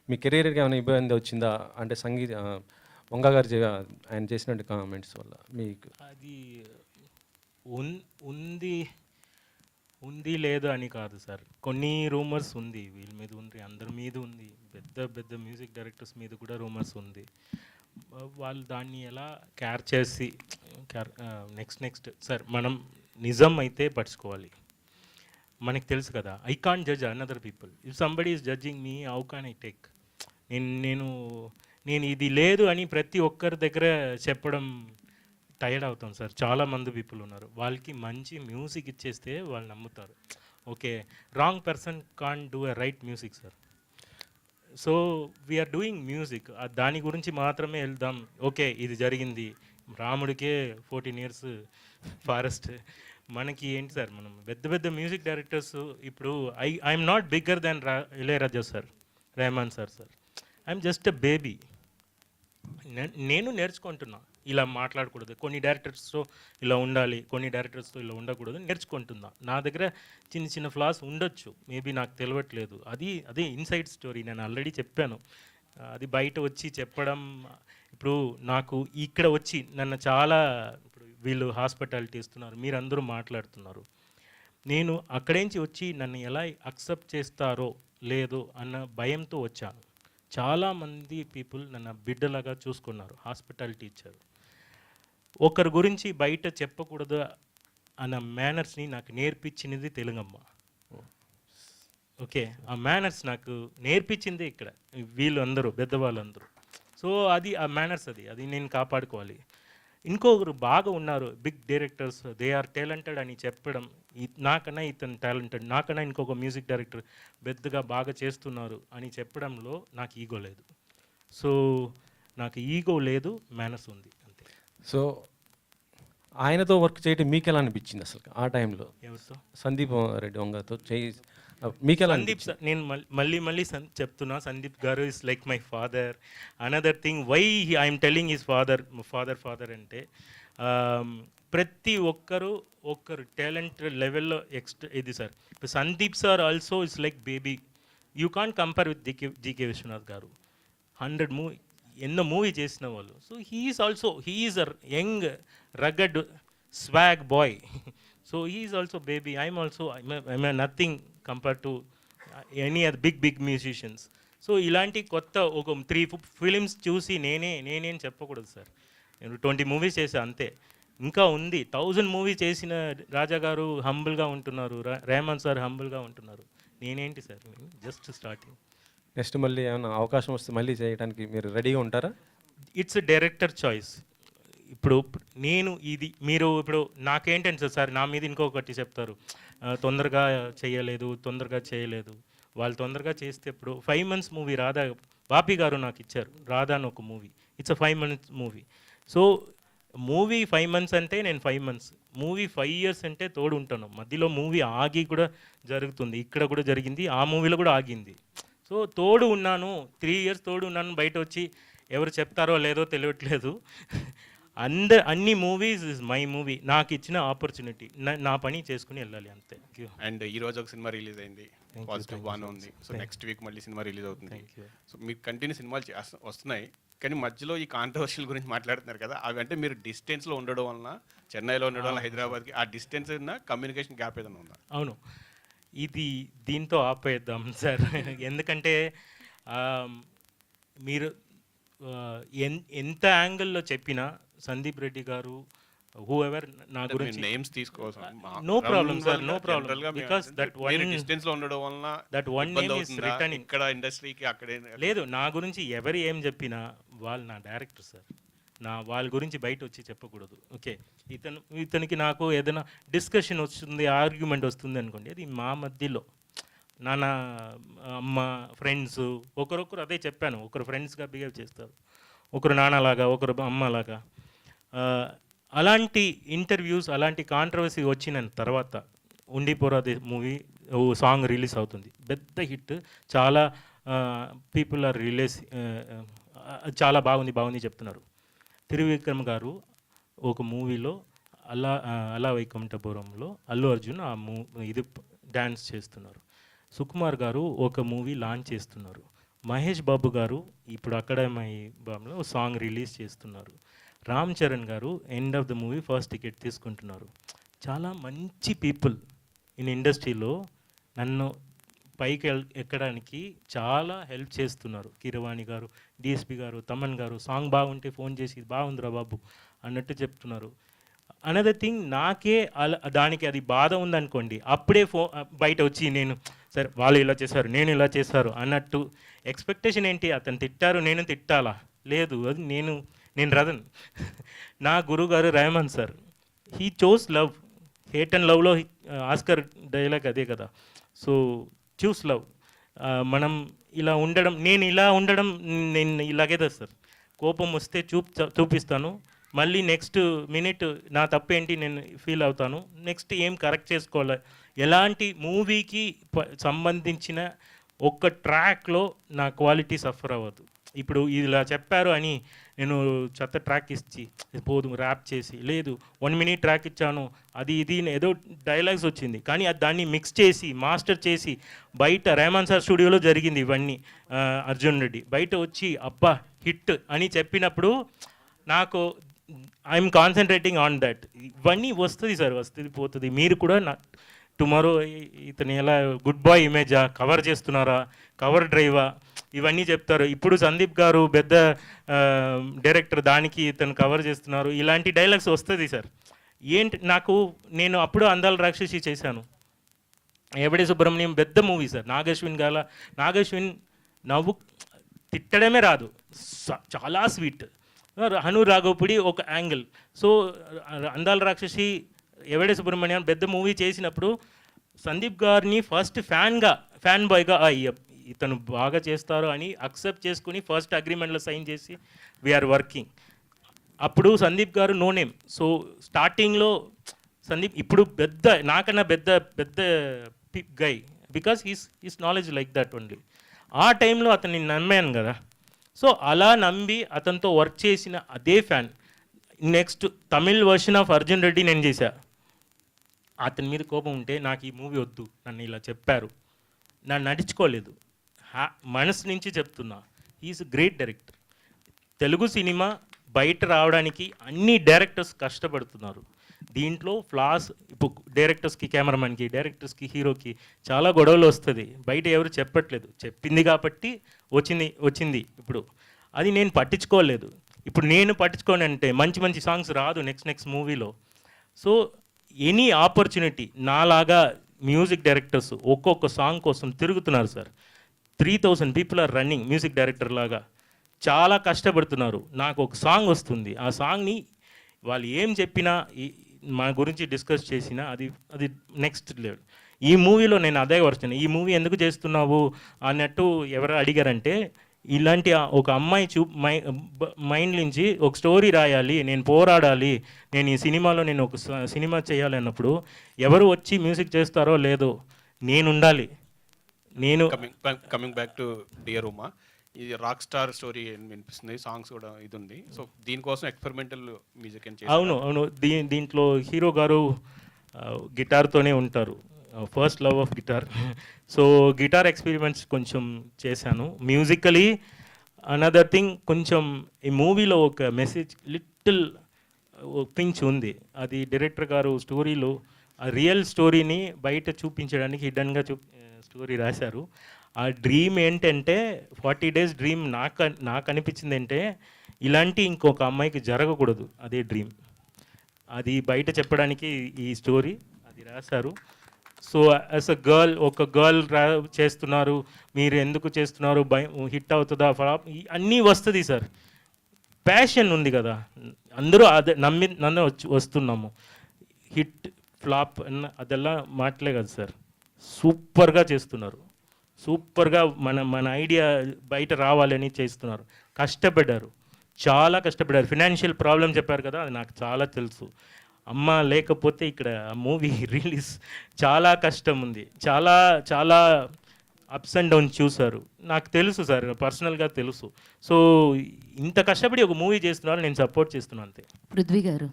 మీ కెరీర్‌కి ఏమైనా ఇబ్బంది వచ్చిందా? అంటే వంగ గారు ఆయన చేసినటువంటి కామెంట్స్ వల్ల మీకు? అది ఉన్ ఉంది ఉంది లేదు అని కాదు సార్. కొన్ని రూమర్స్ ఉంది. వీళ్ళ మీద ఉంది, అందరి మీద ఉంది. పెద్ద పెద్ద మ్యూజిక్ డైరెక్టర్స్ మీద కూడా రూమర్స్ ఉంది. వాళ్ళు దాన్ని ఎలా క్యార్ చేసి నెక్స్ట్ సార్ మనం నిజం అయితే పట్టించుకోవాలి. మనకు తెలుసు కదా, I can't judge another people. If somebody is judging me, how can I take? నేను నేను నేను ఇది లేదు అని ప్రతి ఒక్కరి దగ్గర చెప్పడం టైర్డ్ అవుతాం సార్. చాలామంది పీపుల్ ఉన్నారు, వాళ్ళకి మంచి మ్యూజిక్ ఇచ్చేస్తే వాళ్ళు నమ్ముతారు. Okay, wrong person can do a right music sir. So we're doing music, దాని గురించి మాత్రమే వెళ్దాం. ఓకే, ఇది జరిగింది, రాముడికే 14 years ఫారెస్ట్. మనకి ఏంటి సార్, మనం పెద్ద పెద్ద మ్యూజిక్ డైరెక్టర్స్ ఇప్పుడు I'm not bigger than Ilaiyaraaja sir, Rahman sir. I'm just a baby. నేను నేర్చుకుంటున్నా, ఇలా మాట్లాడకూడదు, కొన్ని డైరెక్టర్స్తో ఇలా ఉండాలి, కొన్ని డైరెక్టర్స్తో ఇలా ఉండకూడదు, నేర్చుకుంటున్నా. నా దగ్గర చిన్న చిన్న ఫ్లాస్ ఉండొచ్చు, మేబీ నాకు తెలియట్లేదు. అదే ఇన్సైడ్ స్టోరీ, నేను ఆల్రెడీ చెప్పాను. అది బయట వచ్చి చెప్పడం, ఇప్పుడు నాకు ఇక్కడ వచ్చి నన్ను చాలా, ఇప్పుడు వీళ్ళు హాస్పిటాలిటీ ఇస్తున్నారు, మీరందరూ మాట్లాడుతున్నారు. నేను అక్కడేంచి వచ్చి నన్ను ఎలా అక్సెప్ట్ చేస్తారో లేదో అన్న భయంతో వచ్చాను. చాలామంది పీపుల్ నన్ను బిడ్డలాగా చూసుకున్నారు, హాస్పిటాలిటీ ఇచ్చారు. ఒకరి గురించి బయట చెప్పకూడదు అన్న మేనర్స్ని నాకు నేర్పించినది తెలుగమ్మ. ఓకే, ఆ మేనర్స్ నాకు నేర్పించింది ఇక్కడ వీళ్ళు అందరూ, పెద్దవాళ్ళందరూ. సో అది ఆ మేనర్స్, అది నేను కాపాడుకోవాలి. ఇంకొకరు బాగా ఉన్నారు, big directors, they are talented అని చెప్పడం, నాకన్నా ఇతను టాలెంటెడ్, నాకన్నా ఇంకొక మ్యూజిక్ డైరెక్టర్ పెద్దగా బాగా చేస్తున్నారు అని చెప్పడంలో నాకు ఈగో లేదు. సో నాకు ఈగో లేదు, మేనర్స్ ఉంది అంతే. సో ఆయనతో వర్క్ చేయడం మీకు ఎలా అనిపించింది అసలు ఆ టైంలో? ఎవరితో? సందీప్ రెడ్డి వంగతో మీకు ఎలా? సందీప్ సార్, నేను మళ్ళీ చెప్తున్నా, Sandeep garu is like my father. Another thing why I'm telling his father అంటే, ప్రతి ఒక్కరు టాలెంట్ లెవెల్లో ఇది సార్. ఇప్పుడు Sandeep sir also is like baby. You can't compare with GK Vishwanath garu. 100 movie, ఎన్నో మూవీ చేసిన వాళ్ళు. So he's a young rugged swag boy. So he's also baby. I'm nothing compare to any other big musicians. So ఇలాంటి కొత్త ఒక 3 films చూసి నేనేం చెప్పకూడదు sir. నేను 20 మూవీస్ చేశాను అంతే. ఇంకా ఉంది, 1000 మూవీ చేసిన రాజా గారు హంబుల్గా ఉంటున్నారు, రెహమాన్ సార్ హంబుల్గా ఉంటున్నారు. నేనేంటి సార్, జస్ట్ స్టార్టింగ్. నెక్స్ట్ మళ్ళీ ఏమైనా అవకాశం వస్తే మళ్ళీ చేయడానికి మీరు రెడీగా ఉంటారా? It's director choice. ఇప్పుడు మీరు ఇప్పుడు నాకేంటంటే సార్, నా మీద ఇంకొకటి చెప్తారు, తొందరగా చేయలేదు. వాళ్ళు తొందరగా చేస్తే, ఇప్పుడు 5 months మూవీ బాపి గారు నాకు ఇచ్చారు, రాధా అని ఒక movie. It's 5 months movie. So movie 5 months అంటే నేను 5 months, మూవీ 5 years అంటే తోడు ఉంటాను. మధ్యలో మూవీ ఆగి కూడా జరుగుతుంది, ఇక్కడ కూడా జరిగింది, ఆ మూవీలో కూడా ఆగింది. సో తోడు ఉన్నాను, 3 years తోడు ఉన్నాను. బయట వచ్చి ఎవరు చెప్తారో లేదో తెలియట్లేదు. అన్ని మూవీస్ ఇస్ మై మూవీ. నాకు ఇచ్చిన ఆపర్చునిటీ, నా పని చేసుకుని వెళ్ళాలి అంతే. అండ్ ఈ రోజు ఒక సినిమా రిలీజ్ అయింది, పాజిటివ్ బాగానే ఉంది. సో నెక్స్ట్ వీక్ మళ్ళీ సినిమా రిలీజ్ అవుతుంది. సో మీకు కంటిన్యూ సినిమాలు వస్తున్నాయి, కానీ మధ్యలో ఈ కాంట్రవర్షియల్ గురించి మాట్లాడుతున్నారు కదా, అవి అంటే మీరు డిస్టెన్స్లో ఉండడం వలన, చెన్నైలో ఉండడం వల్ల హైదరాబాద్కి, ఆ డిస్టెన్స్ కమ్యూనికేషన్ గ్యాప్ ఏదైనా ఉందా? అవును, దీంతో ఆపేద్దాం సార్. ఎందుకంటే మీరు ఎంత యాంగిల్లో చెప్పినా సందీప్ రెడ్డి గారు, హూ ఎవర్, నా గురించి నేమ్స్ తీసుకోవచ్చు, no problem sir, no problem. Because that distance లో ఉండడం వలన that one name is returning. ఇక్కడ ఇండస్ట్రీకి అక్కడే లేదు, నా గురించి ఎవరు ఏం చెప్పినా వాళ్ళు నా డైరెక్టర్ సార్. వాళ్ళ గురించి బయట వచ్చి చెప్పకూడదు. ఓకే, ఇతనికి నాకు ఏదైనా డిస్కషన్ వస్తుంది, ఆర్గ్యుమెంట్ వస్తుంది అనుకోండి, అది మా మధ్యలో. నాన్న అమ్మ ఫ్రెండ్స్ ఒకరొకరు, అదే చెప్పాను, ఒకరు ఫ్రెండ్స్గా బిహేవ్ చేస్తారు, ఒకరు నాన్నలాగా, ఒకరు అమ్మలాగా. అలాంటి ఇంటర్వ్యూస్, అలాంటి కాంట్రవర్సీ వచ్చిన తర్వాత ఉండిపోరాదే మూవీ సాంగ్ రిలీజ్ అవుతుంది, పెద్ద హిట్. చాలా పీపుల్ ఆర్ చాలా బాగుంది చెప్తున్నారు. త్రివిక్రమ్ గారు ఒక మూవీలో అలా వైకుంఠపురంలో అల్లు అర్జున్ ఇది డ్యాన్స్ చేస్తున్నారు. సుకుమార్ గారు ఒక మూవీ లాంచ్ చేస్తున్నారు, మహేష్ బాబు గారు ఇప్పుడు అకాడమీ బాంలో సాంగ్ రిలీజ్ చేస్తున్నారు. రామ్ చరణ్ గారు end of the movie first ticket తీసుకుంటున్నారు. చాలా మంచి పీపుల్ ఇన్ ఇండస్ట్రీలో నన్ను పైకి ఎక్కడానికి చాలా హెల్ప్ చేస్తున్నారు. కీరవాణి గారు, డిఎస్పి గారు, తమన్ గారు సాంగ్ బాగుంటే ఫోన్ చేసి బాగుందిరా బాబు అన్నట్టు చెప్తున్నారు. అనదర్ థింగ్, నాకే అలా దానికి అది బాధ ఉందనుకోండి, అప్పుడే బయట వచ్చి నేను సరే వాళ్ళు ఇలా చేశారు నేను ఇలా చేశారు అన్నట్టు ఎక్స్పెక్టేషన్ ఏంటి, అతను తిట్టారు నేను తిట్టాలా? లేదు, అది నేను రదన్. నా గురువు గారు Rahman sir, he chose love. Hate and లవ్లో ఆస్కర్ డైలాగ్ అదే కదా. So choose love. మనం ఇలా ఉండడం, నేను ఇలాగే సార్. కోపం వస్తే చూపిస్తాను, మళ్ళీ నెక్స్ట్ మినిట్ నా తప్పేంటి నేను ఫీల్ అవుతాను, నెక్స్ట్ ఏం కరెక్ట్ చేసుకోవాలి. ఎలాంటి మూవీకి సంబంధించిన ఒక్క ట్రాక్లో నా క్వాలిటీ సఫర్ అవ్వదు. ఇప్పుడు ఇలా చెప్పారు అని నేను చెత్త ట్రాక్ ఇచ్చి పోదు ర్యాప్ చేసి, లేదు 1 minute ట్రాక్ ఇచ్చాను, అది ఇది ఏదో డైలాగ్స్ వచ్చింది, కానీ అది దాన్ని మిక్స్ చేసి మాస్టర్ చేసి బయట రెహమాన్ సార్ స్టూడియోలో జరిగింది ఇవన్నీ. అర్జున్ రెడ్డి బయట వచ్చి అబ్బా హిట్ అని చెప్పినప్పుడు నాకు ఐఎమ్ కాన్సన్ట్రేటింగ్ ఆన్ దట్. ఇవన్నీ వస్తుంది సార్, వస్తుంది పోతుంది. మీరు కూడా టుమారో ఇతను ఎలా గుడ్ బాయ్ ఇమేజా, కవర్ చేస్తున్నారా, కవర్ డ్రైవా, ఇవన్నీ చెప్తారు. ఇప్పుడు సందీప్ గారు పెద్ద డైరెక్టర్, దానికి ఇతను కవర్ చేస్తున్నారు, ఇలాంటి డైలాగ్స్ వస్తుంది సార్. నేను అప్పుడు అందాల రాక్షసి చేశాను. ఎవడే సుబ్రహ్మణ్యం పెద్ద మూవీ సార్. నాగశ్విన్ నవ్వు తిట్టడమే రాదు, చాలా స్వీట్. హను రాఘవపుడి ఒక యాంగిల్. సో అందాల రాక్షసి, ఎవడే సుబ్రహ్మణ్యం పెద్ద మూవీ చేసినప్పుడు సందీప్ గారిని ఫస్ట్ ఫ్యాన్ బాయ్గా ఇతను బాగా చేస్తారు అని అక్సెప్ట్ చేసుకుని ఫస్ట్ అగ్రిమెంట్లో సైన్ చేసి వీఆర్ వర్కింగ్. అప్పుడు సందీప్ గారు నో నేమ్. సో స్టార్టింగ్లో సందీప్ ఇప్పుడు నాకన్నా పెద్ద guy, because his knowledge like that only. ఆ టైంలో అతన్ని నమ్మాను కదా. సో అలా నమ్మి అతనితో వర్క్ చేసిన అదే fan. Next Tamil version of Arjun Reddy నేను చేశా. అతని మీద కోపం ఉంటే నాకు ఈ మూవీ వద్దు, నన్ను ఇలా చెప్పారు, నన్ను నడుచుకోలేదు, మనసు నుంచి చెప్తున్నా. Is great director. Telugu cinema బయట రావడానికి అన్ని డైరెక్టర్స్ కష్టపడుతున్నారు. దీంట్లో ఫ్లాస్ ఇప్పుడు డైరెక్టర్స్కి, కెమెరామెన్కి, డైరెక్టర్స్కి, హీరోకి చాలా గొడవలు వస్తుంది. బయట ఎవరు చెప్పట్లేదు. చెప్పింది కాబట్టి వచ్చింది. ఇప్పుడు అది నేను పట్టించుకోలేదు. ఇప్పుడు నేను పట్టించుకోనంటే మంచి సాంగ్స్ రాదు నెక్స్ట్ మూవీలో. సో ఎనీ ఆపర్చునిటీ, నాలాగా మ్యూజిక్ డైరెక్టర్స్ ఒక్కొక్క సాంగ్ కోసం తిరుగుతున్నారు sir. 3000 people are running music director లాగా, చాలా కష్టపడుతున్నారు. నాకు ఒక సాంగ్ వస్తుంది, ఆ సాంగ్ని వాళ్ళు ఏం చెప్పినా మన గురించి డిస్కస్ చేసినా అది నెక్స్ట్ లెవెల్. ఈ మూవీలో నేను అదే వర్షన్, ఈ మూవీ ఎందుకు చేస్తున్నావు అన్నట్టు ఎవరు అడిగారంటే, ఇలాంటి ఒక అమ్మాయి మైండ్ నుంచి ఒక స్టోరీ రాయాలి, నేను పోరాడాలి, నేను ఈ సినిమాలో నేను ఒక సినిమా చేయాలి అన్నప్పుడు ఎవరు వచ్చి మ్యూజిక్ చేస్తారో లేదో నేను ఉండాలి. Coming back to dear Uma, ఇది రాక్ స్టార్ స్టోరీ వినిపిస్తుంది, సాంగ్స్ కూడా ఇది ఉంది. సో దీనికోసం ఎక్స్పెరిమెంటల్ మ్యూజిక్ అని. అవును. దీంట్లో హీరో గారు గిటార్తోనే ఉంటారు, first love of guitar. So guitar experiments కొంచెం చేశాను. మ్యూజికలీ అనదర్ థింగ్, కొంచెం ఈ మూవీలో ఒక మెసేజ్ లిటిల్ పించ్ ఉంది. అది డైరెక్టర్ గారు స్టోరీలో ఆ రియల్ స్టోరీని బయట చూపించడానికి హిడన్గా స్టోరీ రాశారు. ఆ డ్రీమ్ ఏంటంటే 40 days డ్రీమ్. నాకు అనిపించింది అంటే ఇలాంటి ఇంకొక అమ్మాయికి జరగకూడదు, అదే డ్రీమ్. అది బయట చెప్పడానికి ఈ స్టోరీ అది రాశారు. సో యాజ్ అ గర్ల్, ఒక గర్ల్ చేస్తున్నారు, మీరు ఎందుకు చేస్తున్నారు, హిట్ అవుతుందా, ఫ్లాప్, అన్నీ వస్తుంది సార్. ప్యాషన్ ఉంది కదా, అందరూ అదే నన్ను వస్తున్నాము. హిట్ ఫ్లాప్ అదెల్లా మాటలే కదా సార్. సూపర్గా చేస్తున్నారు, సూపర్గా మన ఐడియా బయట రావాలని చేస్తున్నారు. కష్టపడ్డారు, చాలా కష్టపడ్డారు. ఫినాన్షియల్ ప్రాబ్లం చెప్పారు కదా, అది నాకు చాలా తెలుసు. అమ్మ లేకపోతే ఇక్కడ మూవీ రిలీజ్ చాలా కష్టం ఉంది, చాలా అప్స్ అండ్ డౌన్స్ చూశారు. నాకు తెలుసు సార్, పర్సనల్గా తెలుసు. సో ఇంత కష్టపడి ఒక మూవీ చేస్తున్నారు, నేను సపోర్ట్ చేస్తున్నాను అంతే. పృథ్వీ గారు